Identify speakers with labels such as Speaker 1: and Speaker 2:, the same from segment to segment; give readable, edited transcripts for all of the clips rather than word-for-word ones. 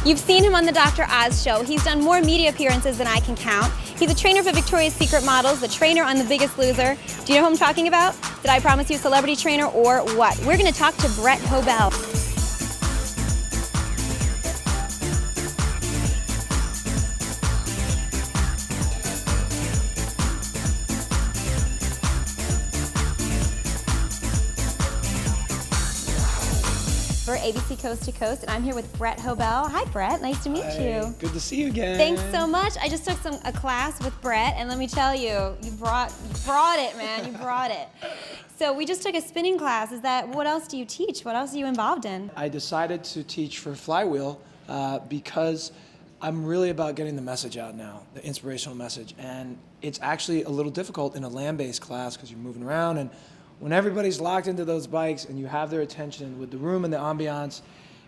Speaker 1: You've seen him on the Dr. Oz show. He's done more media appearances than I can count. He's a trainer for Victoria's Secret models, the trainer on The Biggest Loser. Do you know who I'm talking about? Did I promise you a celebrity trainer or what? We're going to talk to Brett Hoebel. For ABC Coast to Coast, and I'm here with Brett Hoebel. Hi, Brett. Nice to meet you.
Speaker 2: Good to see you again.
Speaker 1: Thanks so much. I just took a class with Brett, and let me tell you, you brought it, man. You brought it. So we just took a spinning class. What else do you teach? What else are you involved in?
Speaker 2: I decided to teach for Flywheel because I'm really about getting the message out now, the inspirational message, and it's actually a little difficult in a land-based class because you're moving around, and when everybody's locked into those bikes and you have their attention with the room and the ambiance,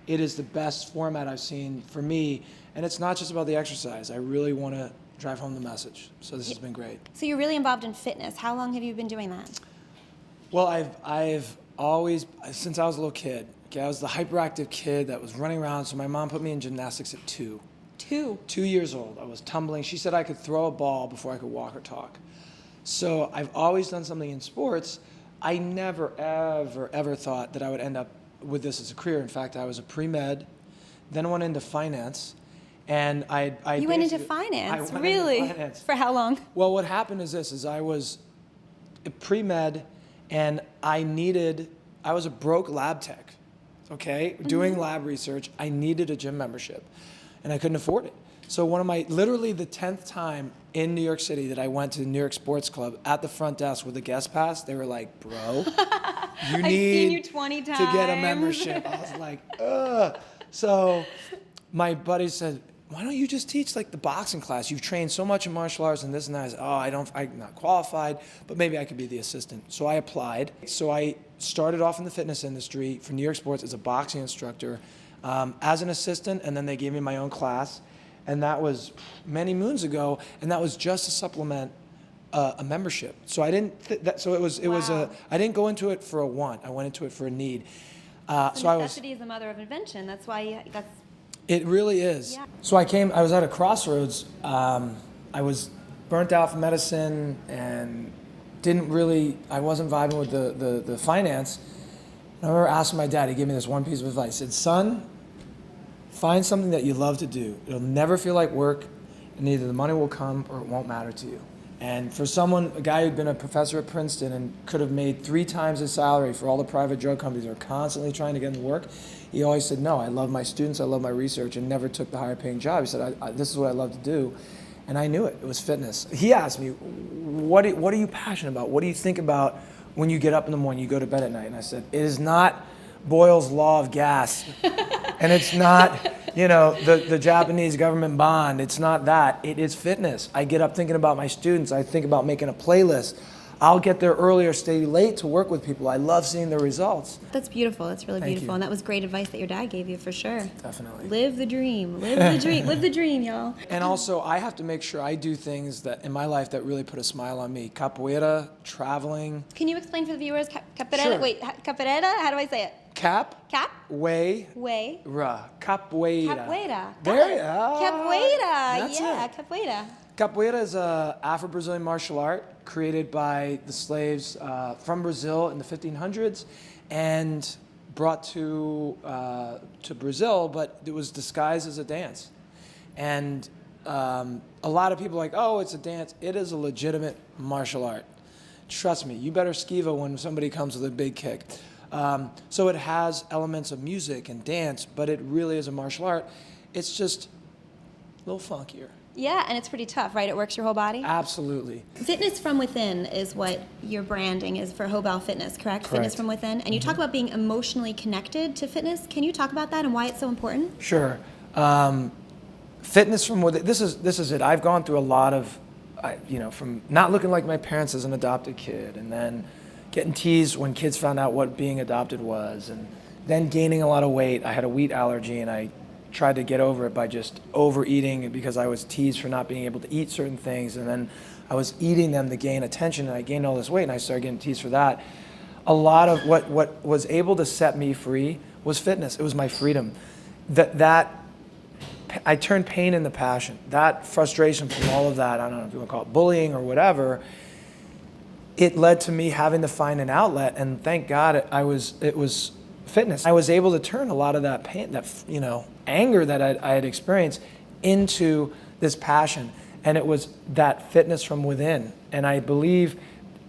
Speaker 2: it is the best format I've seen for me. And it's not just about the exercise. I really want to drive home the message. So this has been great.
Speaker 1: So you're really involved in fitness. How long have you been doing that?
Speaker 2: Well, I've always, since I was a little kid, okay, I was the hyperactive kid that was running around. So my mom put me in gymnastics at 2. 2 years old. I was tumbling. She said I could throw a ball before I could walk or talk. So I've always done something in sports. I never, ever thought that I would end up with this as a career. In fact, I was a pre-med, then went into finance, and You
Speaker 1: went into finance? Really?
Speaker 2: Into finance.
Speaker 1: For how long?
Speaker 2: Well, what happened is this, I was a pre-med, and I was a broke lab tech, okay? Doing lab research. I needed a gym membership, and I couldn't afford it. So literally the 10th time in New York City that I went to the New York Sports Club at the front desk with a guest pass, they were like, bro, you need to get a membership. I was like, ugh. So my buddy said, why don't you just teach like the boxing class? You've trained so much in martial arts and this and that. I said, I'm not qualified, but maybe I could be the assistant. So I applied. So I started off in the fitness industry for New York Sports as a boxing instructor, as an assistant, and then they gave me my own class. And that was many moons ago, and that was just to supplement a membership. So I didn't. I didn't go into it for a want. I went into it for a need.
Speaker 1: Necessity is the mother of invention. That's why.
Speaker 2: It really is.
Speaker 1: Yeah.
Speaker 2: So I was at a crossroads. I was burnt out from medicine and I wasn't vibing with the finance. And I remember asking my dad. He gave me this one piece of advice. He said, "Son, find something that you love to do. It'll never feel like work, and either the money will come or it won't matter to you." And for a guy who'd been a professor at Princeton and could have made 3 times his salary for all the private drug companies that are constantly trying to get him to work, he always said, no, I love my students, I love my research, and never took the higher paying job. He said, this is what I love to do. And I knew it. It was fitness. He asked me, what are you passionate about? What do you think about when you get up in the morning, you go to bed at night? And I said, it is not Boyle's law of gas. And it's not, the Japanese government bond. It's not that. It is fitness. I get up thinking about my students. I think about making a playlist. I'll get there early or stay late to work with people. I love seeing the results.
Speaker 1: That's beautiful. That's really
Speaker 2: Thank
Speaker 1: beautiful.
Speaker 2: you.
Speaker 1: And that was great advice that your dad gave you, for sure.
Speaker 2: Definitely.
Speaker 1: Live the dream. Live the dream. Live the dream, y'all.
Speaker 2: And also, I have to make sure I do things that in my life that really put a smile on me. Capoeira, traveling.
Speaker 1: Can you explain for the viewers? Capoeira?
Speaker 2: Sure.
Speaker 1: Wait, capoeira? How do I say it?
Speaker 2: Cap.
Speaker 1: Way.
Speaker 2: Ra. Capoeira.
Speaker 1: Capoeira.
Speaker 2: There you
Speaker 1: Capoeira.
Speaker 2: That's
Speaker 1: Yeah,
Speaker 2: it.
Speaker 1: capoeira.
Speaker 2: Capoeira is an Afro-Brazilian martial art created by the slaves from Brazil in the 1500s and brought to Brazil, but it was disguised as a dance. And a lot of people are like, oh, it's a dance. It is a legitimate martial art. Trust me, you better skiva when somebody comes with a big kick. So it has elements of music and dance, but it really is a martial art. It's just a little funkier.
Speaker 1: Yeah, and it's pretty tough, right? It works your whole body?
Speaker 2: Absolutely.
Speaker 1: Fitness from within is what your branding is for Hoebel Fitness, correct? Fitness from within. And you talk about being emotionally connected to fitness. Can you talk about that and why it's so important?
Speaker 2: Sure. Fitness from within, this is it. I've gone through a lot of, from not looking like my parents as an adopted kid, and then getting teased when kids found out what being adopted was, and then gaining a lot of weight. I had a wheat allergy, and I tried to get over it by just overeating because I was teased for not being able to eat certain things, and then I was eating them to gain attention, and I gained all this weight, and I started getting teased for that. A lot of what was able to set me free was fitness. It was my freedom. That I turned pain into passion. That frustration from all of that, I don't know if you want to call it bullying or whatever, it led to me having to find an outlet, and thank God it was fitness. I was able to turn a lot of that pain, that anger that I had experienced into this passion, and it was that fitness from within. And I believe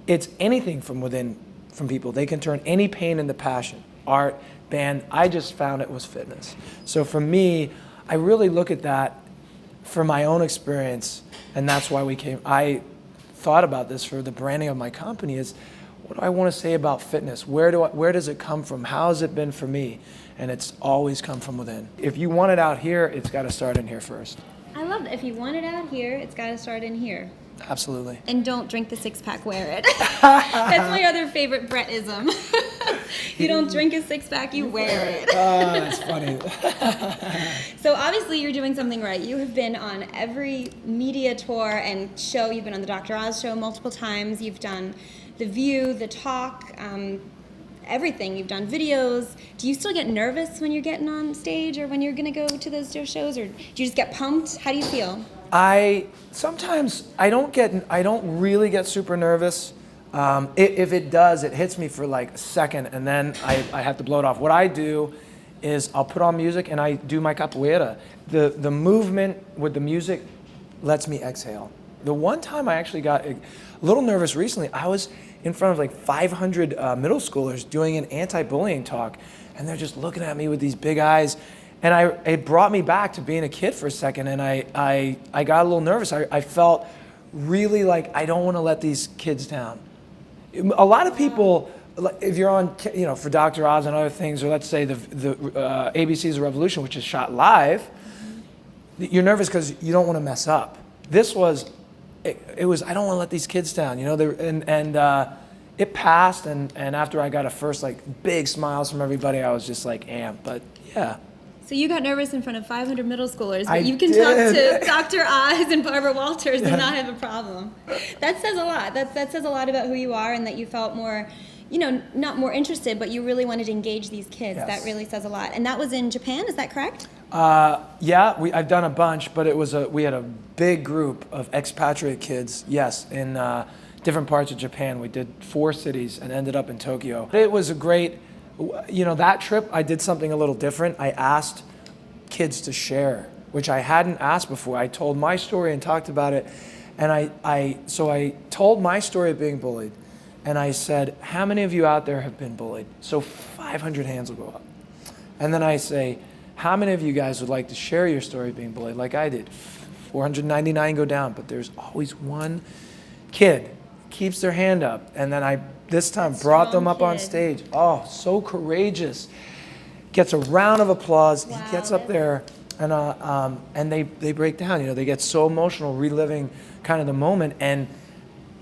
Speaker 2: it's anything from within from people. They can turn any pain into passion. Art, band, I just found it was fitness. So for me, I really look at that for my own experience, and that's why I thought about this for the branding of my company is, what do I want to say about fitness? Where does it come from? How has it been for me? And it's always come from within. If you want it out here, it's got to start in here first.
Speaker 1: I love that. If you want it out here, it's got to start in here.
Speaker 2: Absolutely.
Speaker 1: And don't drink the six-pack, wear it. That's my other favorite Brettism. You don't drink a six-pack, you wear it.
Speaker 2: Oh, that's funny.
Speaker 1: So obviously you're doing something right. You have been on every media tour and show. You've been on the Dr. Oz show multiple times. You've done The View, The Talk, everything. You've done videos. Do you still get nervous when you're getting on stage or when you're going to go to those shows, or do you just get pumped? How do you feel?
Speaker 2: Sometimes I don't really get super nervous. If it does, it hits me for like a second, and then I have to blow it off. What I do is I'll put on music and I do my capoeira. The movement with the music lets me exhale. The one time I actually got a little nervous recently, I was in front of like 500 middle schoolers doing an anti-bullying talk, and they're just looking at me with these big eyes. And it brought me back to being a kid for a second, and I got a little nervous. I felt really like I don't want to let these kids down. A lot of people, if you're on, for Dr. Oz and other things, or let's say the ABC's The Revolution, which is shot live, you're nervous because you don't want to mess up. This was, it was I don't want to let these kids down, it passed, and after I got a first big smiles from everybody, I was just like amped. But yeah.
Speaker 1: So you got nervous in front of 500 middle schoolers, but you can talk to Dr. Oz and Barbara Walters and not have a problem. That says a lot. That says a lot about who you are, and that you felt more, not more interested, but you really wanted to engage these kids. Yes. That really says a lot. And that was in Japan, is that correct?
Speaker 2: Yeah, I've done a bunch, but we had a big group of expatriate kids, yes, in different parts of Japan. We did 4 cities and ended up in Tokyo. It was a great... that trip, I did something a little different. I asked kids to share, which I hadn't asked before. I told my story and talked about it. And I told my story of being bullied. And I said, how many of you out there have been bullied? So 500 hands will go up. And then I say, how many of you guys would like to share your story of being bullied like I did? 499 go down, but there's always one kid keeps their hand up. And then this time brought them up on stage. Oh, so courageous. Gets a round of applause. Wow, he gets up there, and they break down. They get so emotional, reliving kind of the moment, and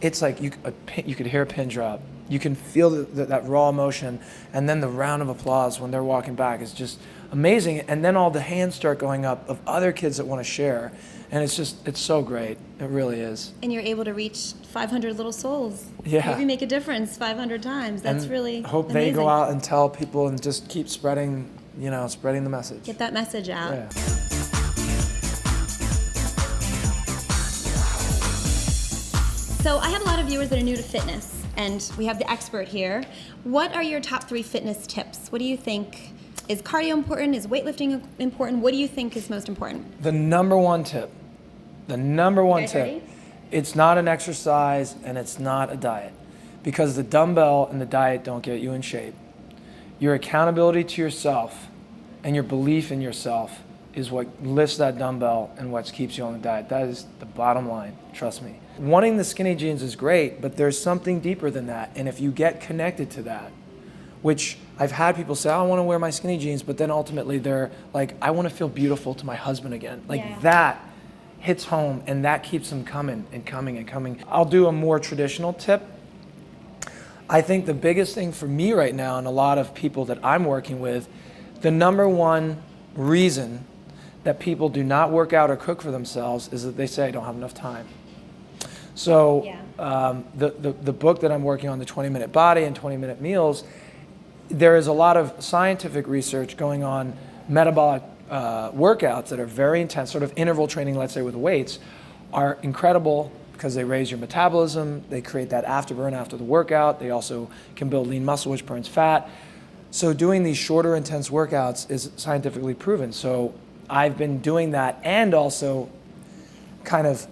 Speaker 2: it's like you could hear a pin drop. You can feel that raw emotion, and then the round of applause when they're walking back is just amazing. And then all the hands start going up of other kids that want to share, and it's so great. It really is. And you're able to reach 500 little souls. Yeah. Maybe make a difference 500 times. That's really hope amazing. They go out and tell people and just keep spreading, spreading the message. Get that message out. Yeah. So I have a lot of viewers that are new to fitness, and we have the expert here. What are your top 3 fitness tips? What do you think? Is cardio important? Is weightlifting important? What do you think is most important? The number one tip. It's not an exercise and it's not a diet, because the dumbbell and the diet don't get you in shape. Your accountability to yourself and your belief in yourself is what lifts that dumbbell and what keeps you on the diet. That is the bottom line, trust me. Wanting the skinny jeans is great, but there's something deeper than that. And if you get connected to that, which I've had people say, I want to wear my skinny jeans, but then ultimately they're like, I want to feel beautiful to my husband again. That hits home, and that keeps them coming and coming and coming. I'll do a more traditional tip. I think the biggest thing for me right now, and a lot of people that I'm working with, the number one reason that people do not work out or cook for themselves is that they say, I don't have enough time. So the book that I'm working on, the 20-Minute Body and 20-Minute Meals, there is a lot of scientific research going on metabolic workouts that are very intense, sort of interval training, let's say with weights, are incredible because they raise your metabolism, they create that afterburn after the workout, they also can build lean muscle which burns fat. So doing these shorter intense workouts is scientifically proven. So I've been doing that and also kind of,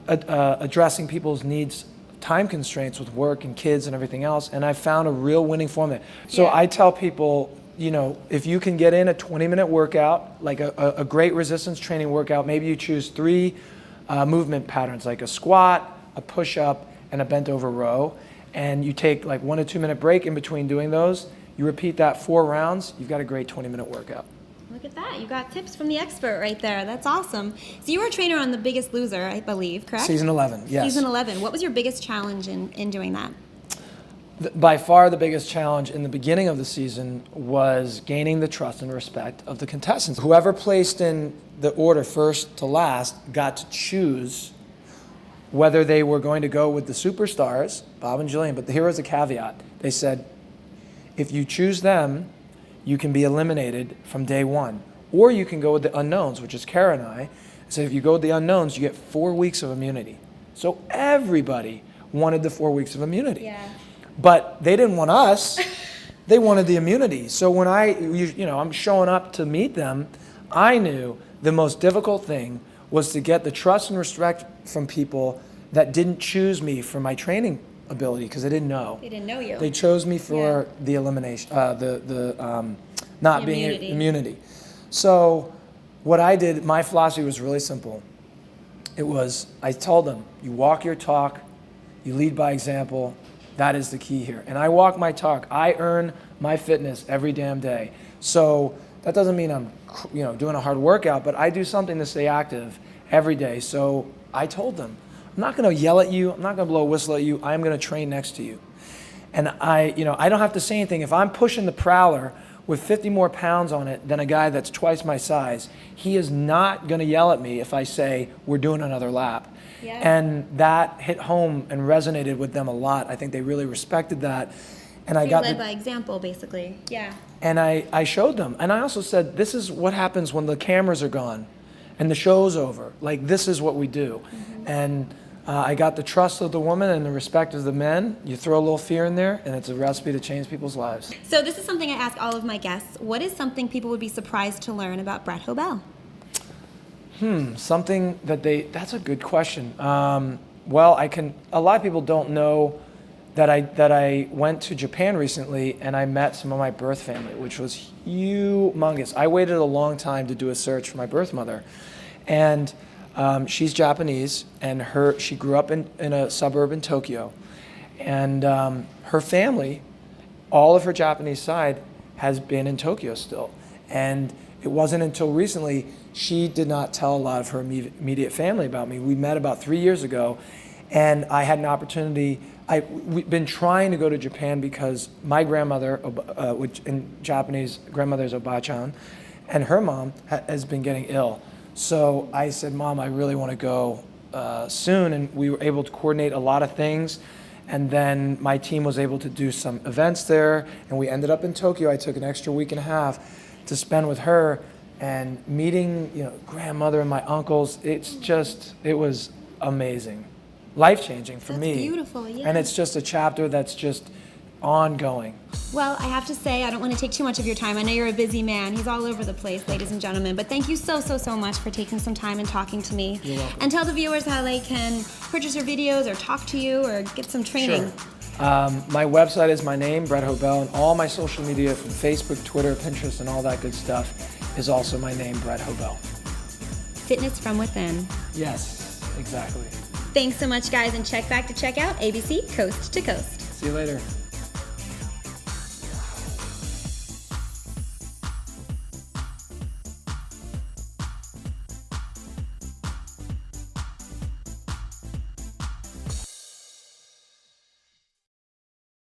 Speaker 2: addressing people's needs, time constraints with work and kids and everything else, and I found a real winning formula. So
Speaker 1: Yeah.
Speaker 2: I tell people, if you can get in a 20-minute workout, like a great resistance training workout, maybe you choose 3 movement patterns, like a squat, a push-up, and a bent over row, and you take like 1 to 2 minute break in between doing those, you repeat that 4 rounds, you've got a great 20-minute workout.
Speaker 1: Look at that. You got tips from the expert right there. That's awesome. So you were a trainer on The Biggest Loser, I believe, correct?
Speaker 2: Season 11, yes.
Speaker 1: Season 11. What was your biggest challenge in doing that?
Speaker 2: By far the biggest challenge in the beginning of the season was gaining the trust and respect of the contestants. Whoever placed in the order first to last got to choose whether they were going to go with the superstars, Bob and Jillian, but here was a caveat. They said, if you choose them, you can be eliminated from day 1. Or you can go with the unknowns, which is Kara and I. So if you go with the unknowns, you get 4 weeks of immunity. So everybody wanted the 4 weeks of immunity.
Speaker 1: Yeah.
Speaker 2: But they didn't want us. They wanted the immunity. So when I'm showing up to meet them, I knew the most difficult thing was to get the trust and respect from people that didn't choose me for my training ability because they didn't know.
Speaker 1: They didn't know you.
Speaker 2: They chose me for the elimination, not being immunity. So what I did, my philosophy was really simple. I told them, you walk your talk, you lead by example. That is the key here. And I walk my talk. I earn my fitness every damn day. So that doesn't mean I'm doing a hard workout, but I do something to stay active every day. So I told them, I'm not going to yell at you. I'm not going to blow a whistle at you. I'm going to train next to you. And I don't have to say anything. If I'm pushing the prowler with 50 more pounds on it than a guy that's twice my size, he is not going to yell at me if I say we're doing another lap.
Speaker 1: Yeah.
Speaker 2: And that hit home and resonated with them a lot. I think they really respected that. And I got
Speaker 1: led by example, basically. Yeah.
Speaker 2: And I showed them. And I also said, this is what happens when the cameras are gone and the show's over. Like, this is what we do. Mm-hmm. And I got the trust of the woman and the respect of the men. You throw a little fear in there, and it's a recipe to change people's lives.
Speaker 1: So this is something I ask all of my guests. What is something people would be surprised to learn about Brett Hoebel?
Speaker 2: Something that's a good question. A lot of people don't know that I went to Japan recently and I met some of my birth family, which was humongous. I waited a long time to do a search for my birth mother. And she's Japanese, and she grew up in a suburb in Tokyo. And her family, all of her Japanese side, has been in Tokyo still. And it wasn't until recently she did not tell a lot of her immediate family about me. We met about 3 years ago, and I had an opportunity. We've been trying to go to Japan because my grandmother, which in Japanese, grandmother is Oba-chan, and her mom has been getting ill. So I said, Mom, I really want to go soon, and we were able to coordinate a lot of things. And then my team was able to do some events there, and we ended up in Tokyo. I took an extra week and a half to spend with her and meeting, grandmother and my uncles. It was amazing, life-changing for me.
Speaker 1: That's beautiful, yeah.
Speaker 2: And it's just a chapter that's just ongoing.
Speaker 1: Well, I have to say, I don't want to take too much of your time. I know you're a busy man. He's all over the place, ladies and gentlemen. But thank you so much for taking some time and talking to me.
Speaker 2: You're welcome.
Speaker 1: And tell the viewers how they can purchase your videos or talk to you or get some training.
Speaker 2: Sure. My website is my name, Brett Hoebel, and all my social media from Facebook, Twitter, Pinterest, and all that good stuff is also my name, Brett Hoebel.
Speaker 1: Fitness from within.
Speaker 2: Yes, exactly.
Speaker 1: Thanks so much, guys, and check back to check out ABC Coast to Coast.
Speaker 2: See you later.